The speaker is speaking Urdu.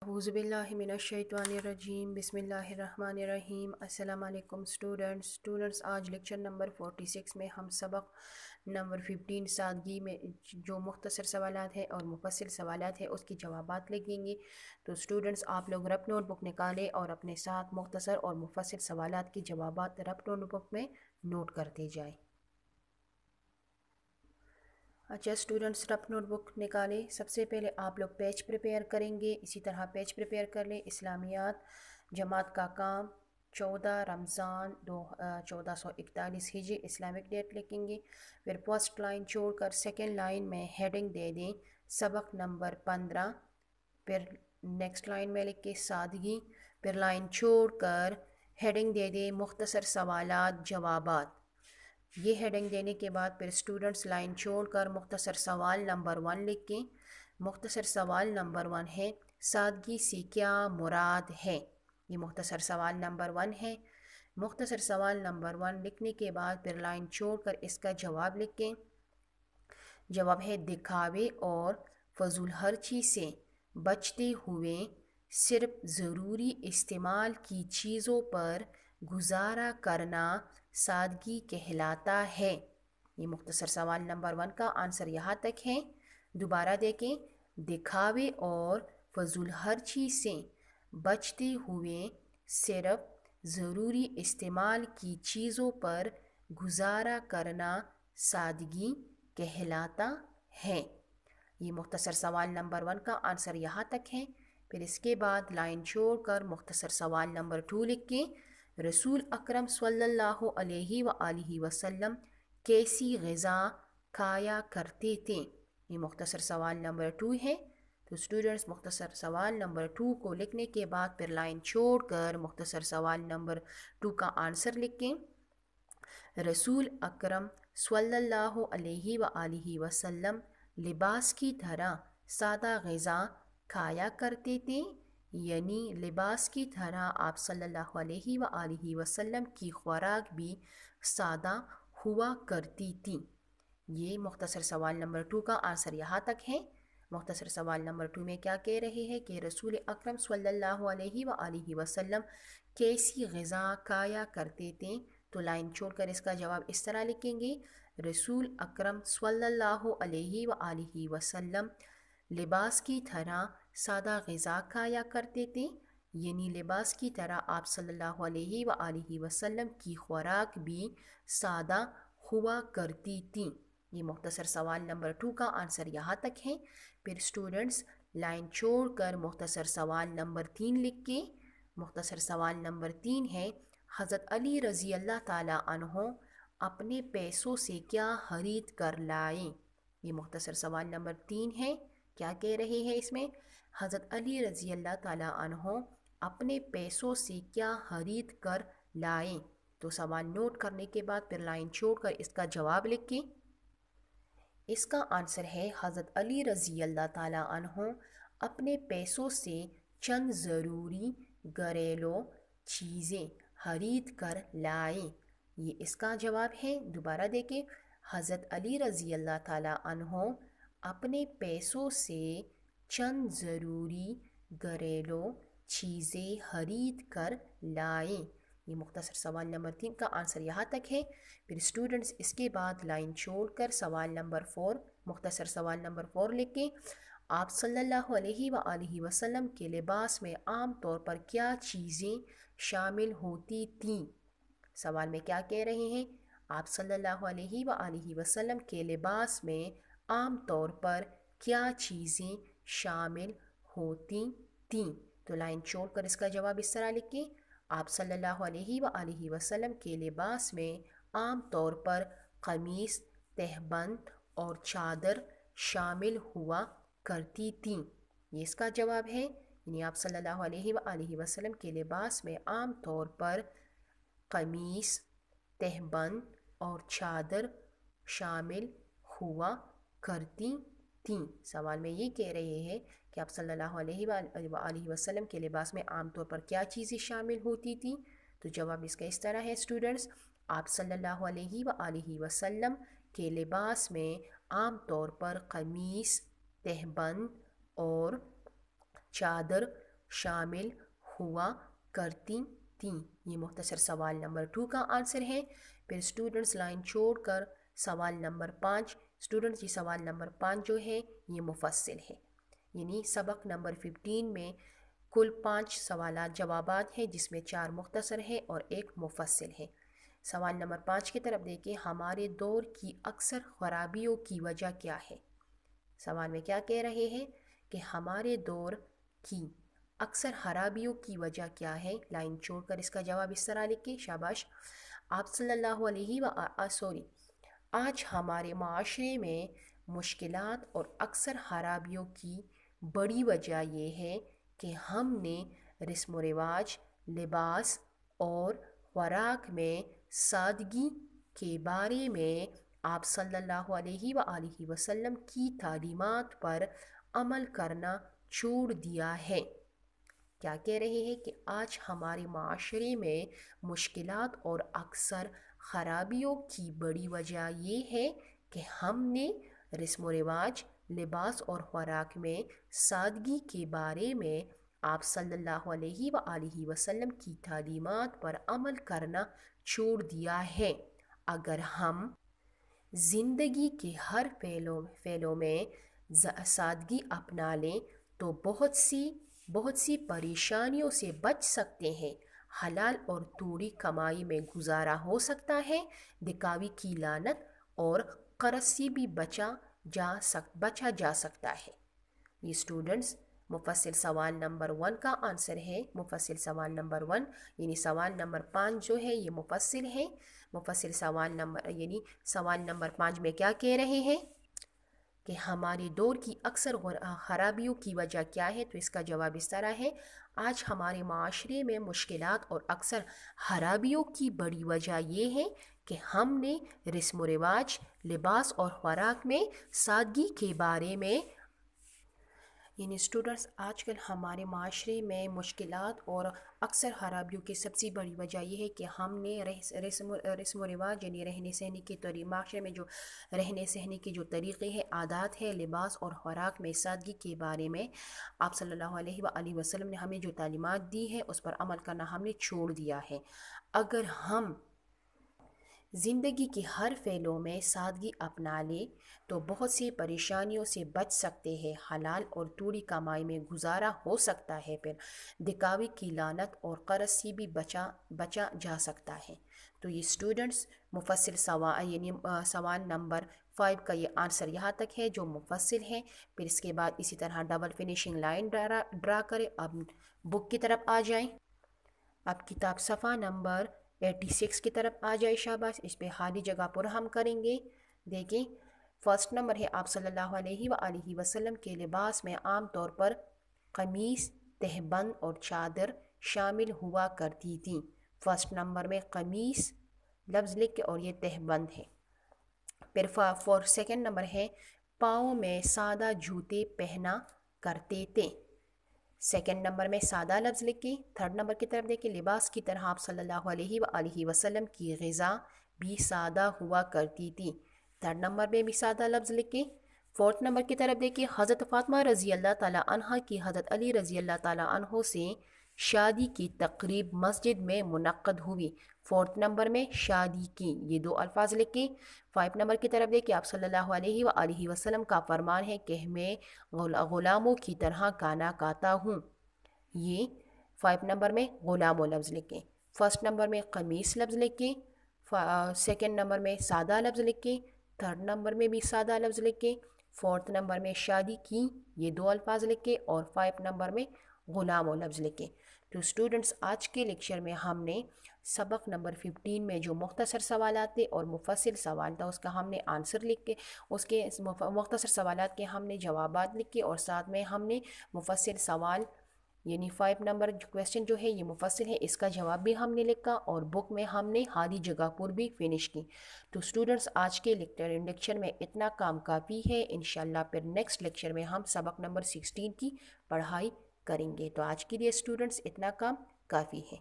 اعوذ باللہ من الشیطان الرجیم بسم اللہ الرحمن الرحیم۔ السلام علیکم اسٹوڈنٹس آج لیکچر نمبر 46 میں ہم سبق نمبر 15 سادگی میں جو مختصر سوالات ہیں اور مفصل سوالات ہیں اس کی جوابات لکھیں گے۔ تو اسٹوڈنٹس آپ لوگ رف نوٹ بک نکالیں اور اپنے ساتھ مختصر اور مفصل سوالات کی جوابات رف نوٹ بک میں نوٹ کرتے جائیں۔ اچھا اسٹوڈنٹس رف نوٹ بک نکالیں۔ سب سے پہلے آپ لوگ پیج پریپیئر کریں گے، اسی طرح پیج پریپیئر کر لیں۔ اسلامیات جماعت کا کام 14 رمضان 1441 ہجری اسلامک ڈیٹ لکھیں گے۔ پھر فرسٹ لائن چھوڑ کر سیکنڈ لائن میں ہیڈنگ دے دیں سبق نمبر 15۔ پھر نیکسٹ لائن میں لکھ کے سادگی، پھر لائن چھوڑ کر ہیڈنگ دے دیں مختصر سوالات جوابات۔ یہ ہیڈنگ دینے کے بعد پھر اسٹوڈنٹس لائن چھوڑ کر مختصر سوال نمبر 1 لکھیں۔ مختصر سوال نمبر 1 ہے سادگی سے کیا مراد ہے؟ یہ مختصر سوال نمبر 1 ہے۔ مختصر سوال نمبر 1 لکھنے کے بعد پھر لائن چھوڑ کر اس کا جواب لکھیں۔ جواب ہے دکھاوے اور فضول خرچی سے بچتے ہوئے صرف ضروری استعمال کی چیزوں پر گزارا کرنا سادگی کہلاتا ہے۔ یہ مختصر سوال نمبر 1 کا آنسر یہاں تک ہے۔ دوبارہ دیکھیں، دکھاوے اور فضول خرچی سے بچتے ہوئے صرف ضروری استعمال کی چیزوں پر گزارا کرنا سادگی کہلاتا ہے۔ یہ مختصر سوال نمبر 1 کا آنسر یہاں تک ہے۔ پھر اس کے بعد لائن چھوڑ کر مختصر سوال نمبر 2 لکھیں۔ رسول اکرم صلی اللہ علیہ وآلہ وسلم کیسی غذا کھایا کرتے تھے؟ یہ مختصر سوال نمبر 2 ہے۔ تو اسٹوڈنٹس مختصر سوال نمبر 2 کو لکھنے کے بعد پھر لائن چھوڑ کر مختصر سوال نمبر 2 کا آنسر لکھیں۔ رسول اکرم صلی اللہ علیہ وآلہ وسلم لباس کی طرح سادہ غذا کھایا کرتے تھے، یعنی لباس کی طرح آپ صلی اللہ علیہ وآلہ وسلم کی خوراک بھی سادہ ہوا کرتی تھی۔ یہ مختصر سوال نمبر 2 کا آنسر یہاں تک ہے۔ مختصر سوال نمبر 2 میں کیا کہہ رہے ہیں کہ رسول اکرم صلی اللہ علیہ وآلہ وسلم کیسی غذا کھایا کرتے تھے؟ تو لائن چھوڑ کر اس کا جواب اس طرح لکھیں گے۔ رسول اکرم صلی اللہ علیہ وآلہ وسلم لباس کی طرح سادہ غذا کھایا کرتے تھے، یعنی لباس کی طرح آپ صلی اللہ علیہ وآلہ وسلم کی خوراک بھی سادہ ہوا کرتی تھی۔ یہ مختصر سوال نمبر 2 کا آنسر یہاں تک ہے۔ پھر اسٹوڈنٹس لائن چھوڑ کر مختصر سوال نمبر 3 لکھ کے، مختصر سوال نمبر 3 ہے حضرت علی رضی اللہ تعالیٰ عنہ اپنے پیسوں سے کیا خرید کر لائے؟ یہ مختصر سوال نمبر 3 ہے۔ کیا کہہ رہے ہیں اس میں؟ حضرت علی رضی اللہ تعالیٰ عنہ اپنے پیسوں سے کیا خرید کر لائے؟ تو سوال نوٹ کرنے کے بعد پھر لائن چھوڑ کر اس کا جواب لکھیں۔ اس کا آنسر ہے حضرت علی رضی اللہ تعالیٰ عنہ اپنے پیسوں سے چند ضروری گھریلو چیزیں خرید کر لائے۔ یہ اس کا جواب ہے۔ دوبارہ دیکھیں، حضرت علی رضی اللہ تعالیٰ عنہ اپنے پیسوں سے چند ضروری گھریلو چیزیں خرید کر لائے۔ یہ مختصر سوال نمبر 3 کا آنسر یہاں تک ہے۔ پھر اسٹوڈنٹس اس کے بعد لائن چھوڑ کر سوال نمبر 4 مختصر سوال نمبر 4 لکھیں۔ آپ صلی اللہ علیہ وآلہ وسلم کے لباس میں عام طور پر کیا چیزیں شامل ہوتی تھیں؟ سوال میں کیا کہہ رہے ہیں؟ آپ صلی اللہ علیہ وآلہ وسلم کے لباس میں عام طور پر کیا چیزیں شامل ہوتی تھیں؟ تو لائن چھوڑ کر اس کا جواب اس طرح لکھیں۔ آپ صلی اللہ علیہ وآلہ وسلم کے لباس میں عام طور پر قمیص، تہبند اور چادر شامل ہوا کرتی تھیں۔ یہ اس کا جواب ہے، یعنی آپ صلی اللہ علیہ وآلہ وسلم کے لباس میں عام طور پر قمیص، تہبند اور چادر شامل ہوا کرتی تھیں۔ سوال میں یہ کہہ رہے ہیں کہ آپ صلی اللہ علیہ وآلہ وسلم کے لباس میں عام طور پر کیا چیزیں شامل ہوتی تھیں؟ تو جواب اس کا اس طرح ہے اسٹوڈنٹس، آپ صلی اللہ علیہ وآلہ وسلم کے لباس میں عام طور پر قمیص، تہبند اور چادر شامل ہوا کرتی تھیں۔ یہ مختصر سوال نمبر 2 کا آنسر ہے۔ پھر اسٹوڈنٹس لائن چھوڑ کر سوال نمبر 5، اسٹوڈنٹس یہ سوال نمبر 5 جو ہے یہ مفصل ہے، یعنی سبق نمبر 15 میں کل 5 سوالات جوابات ہیں جس میں 4 مختصر ہیں اور 1 مفصل ہے۔ سوال نمبر 5 کی طرف دیکھیں، ہمارے دور کی اکثر خرابیوں کی وجہ کیا ہے؟ سوال میں کیا کہہ رہے ہیں کہ ہمارے دور کی اکثر خرابیوں کی وجہ کیا ہے؟ لائن چھوڑ کر اس کا جواب اس طرح لکھیں، شاباش۔ آپ صلی اللہ علیہ آج ہمارے معاشرے میں مشکلات اور اکثر خرابیوں کی بڑی وجہ یہ ہے کہ ہم نے رسم و رواج، لباس اور خوراک میں سادگی کے بارے میں آپ صلی اللہ علیہ وآلہ وسلم کی تعلیمات پر عمل کرنا چھوڑ دیا ہے۔ کیا کہہ رہے ہیں کہ آج ہمارے معاشرے میں مشکلات اور اکثر خرابیوں کی بڑی وجہ یہ ہے کہ ہم نے رسم و رواج، لباس اور خوراک میں سادگی کے بارے میں آپ صلی اللہ علیہ وآلہ وسلم کی تعلیمات پر عمل کرنا چھوڑ دیا ہے۔ اگر ہم زندگی کے ہر پہلو میں سادگی اپنا لیں تو بہت سی پریشانیوں سے بچ سکتے ہیں، حلال اور تھوڑی کمائی میں گزارا ہو سکتا ہے، دکھاوے کی لعنت اور قرض سے بھی بچا جا سکتا ہے۔ یہ اسٹوڈنٹس مفصل سوال نمبر 1 کا آنسر ہے۔ مفصل سوال نمبر 1 یعنی سوال نمبر 5 جو ہے یہ مفصل ہے۔ مفصل سوال نمبر 5 میں کیا کہہ رہے ہیں کہ ہمارے دور کی اکثر خرابیوں کی وجہ کیا ہے؟ تو اس کا جواب اس طرح ہے، آج ہمارے معاشرے میں مشکلات اور اکثر خرابیوں کی بڑی وجہ یہ ہے کہ ہم نے رسم و رواج، لباس اور خوراک میں سادگی کے بارے میں یعنی اسٹوڈنٹس آج کل ہمارے معاشرے میں مشکلات اور اکثر خرابیوں کی سب سے بڑی وجہ یہ ہے کہ ہم نے رسم و رواج یعنی رہنے سہنے کے معاشرے میں جو رہنے سہنے کے جو طریقے ہیں، عادات ہے، لباس اور خوراک میں سادگی کے بارے میں آپ صلی اللہ علیہ وآلہ وسلم نے ہمیں جو تعلیمات دی ہے اس پر عمل کرنا ہم نے چھوڑ دیا ہے۔ اگر ہم زندگی کے ہر پہلو میں سادگی اپنا لیں تو بہت سی پریشانیوں سے بچ سکتے ہیں، حلال اور تھوڑی کمائی میں گزارا ہو سکتا ہے، پھر دکھاوے کی لعنت اور قرض سے بھی بچا جا سکتا ہے۔ تو یہ اسٹوڈنٹس مفصل سوال نمبر 5 کا یہ آنسر یہاں تک ہے جو مفصل ہے۔ پھر اس کے بعد اسی طرح ڈبل فنیشنگ لائن ڈرا کریں۔ اب بک کی طرف آ جائیں، اب کتاب صفحہ نمبر 86 کی طرف آ جائے، شاباش۔ اس پہ خالی جگہ پر ہم کریں گے۔ دیکھیں فرسٹ نمبر ہے، آپ صلی اللہ علیہ وآلہ وسلم کے لباس میں عام طور پر قمیص، تہبند اور چادر شامل ہوا کرتی تھیں۔ فرسٹ نمبر میں قمیص لفظ لکھ کے اور یہ تہبند ہے۔ پھر سیکنڈ نمبر ہے، پاؤں میں سادہ جوتے پہنا کرتے تھے۔ سیکنڈ نمبر میں سادہ لفظ لکھیں۔ تھرڈ نمبر کی طرف دیکھیں، لباس کی طرح آپ صلی اللہ علیہ وآلہ وسلم کی غذا بھی سادہ ہوا کرتی تھی۔ تھرڈ نمبر میں بھی سادہ لفظ لکھیں۔ فورتھ نمبر کی طرف دیکھیں، حضرت فاطمہ رضی اللہ تعالیٰ عنہ کی حضرت علی رضی اللہ تعالیٰ عنہ سے شادی کی تقریب مسجد میں منعقد ہوئی۔ فورتھ نمبر میں شادی کی، یہ 2 الفاظ لکھیں۔ 5 نمبر کی طرف دیکھیں، آپ صلی اللہ علیہ وآلہ وسلم کا فرمان ہے کہ میں غلاموں کی طرح کھانا کھاتا ہوں۔ یہ 5 نمبر میں غلاموں لفظ لکھیں۔ فرسٹ نمبر میں قمیص لفظ لکھیں۔ سیکنڈ نمبر میں سادہ لفظ لکھیں۔ تھرڈ نمبر میں بھی سادہ لفظ لکھیں۔ فورتھ نمبر میں شادی کی، یہ 2 الفاظ لکھیں اور 5 نمبر میں غلاموں لفظ لکھیں۔ تو اسٹوڈنٹس آج کے لیکچر میں ہم نے سبق نمبر 15 میں جو مختصر سوالات تھے اور مفصل سوال تھا اس کا ہم نے آنسر لکھ کے اس کے مختصر سوالات کے ہم نے جوابات لکھے اور ساتھ میں ہم نے مفصل سوال یعنی 5 نمبر کویسچن جو ہے یہ مفصل ہے، اس کا جواب بھی ہم نے لکھا اور بک میں ہم نے خالی جگہ پر بھی فنش کی۔ تو اسٹوڈنٹس آج کے لیکچر میں اتنا کام کافی ہے، انشاءاللہ پھر نیکسٹ لیکچر میں ہم سبق نمبر 16 کی پڑھائی کریں گے۔ تو آج کے لیے اسٹوڈنٹس اتنا کام کافی ہے۔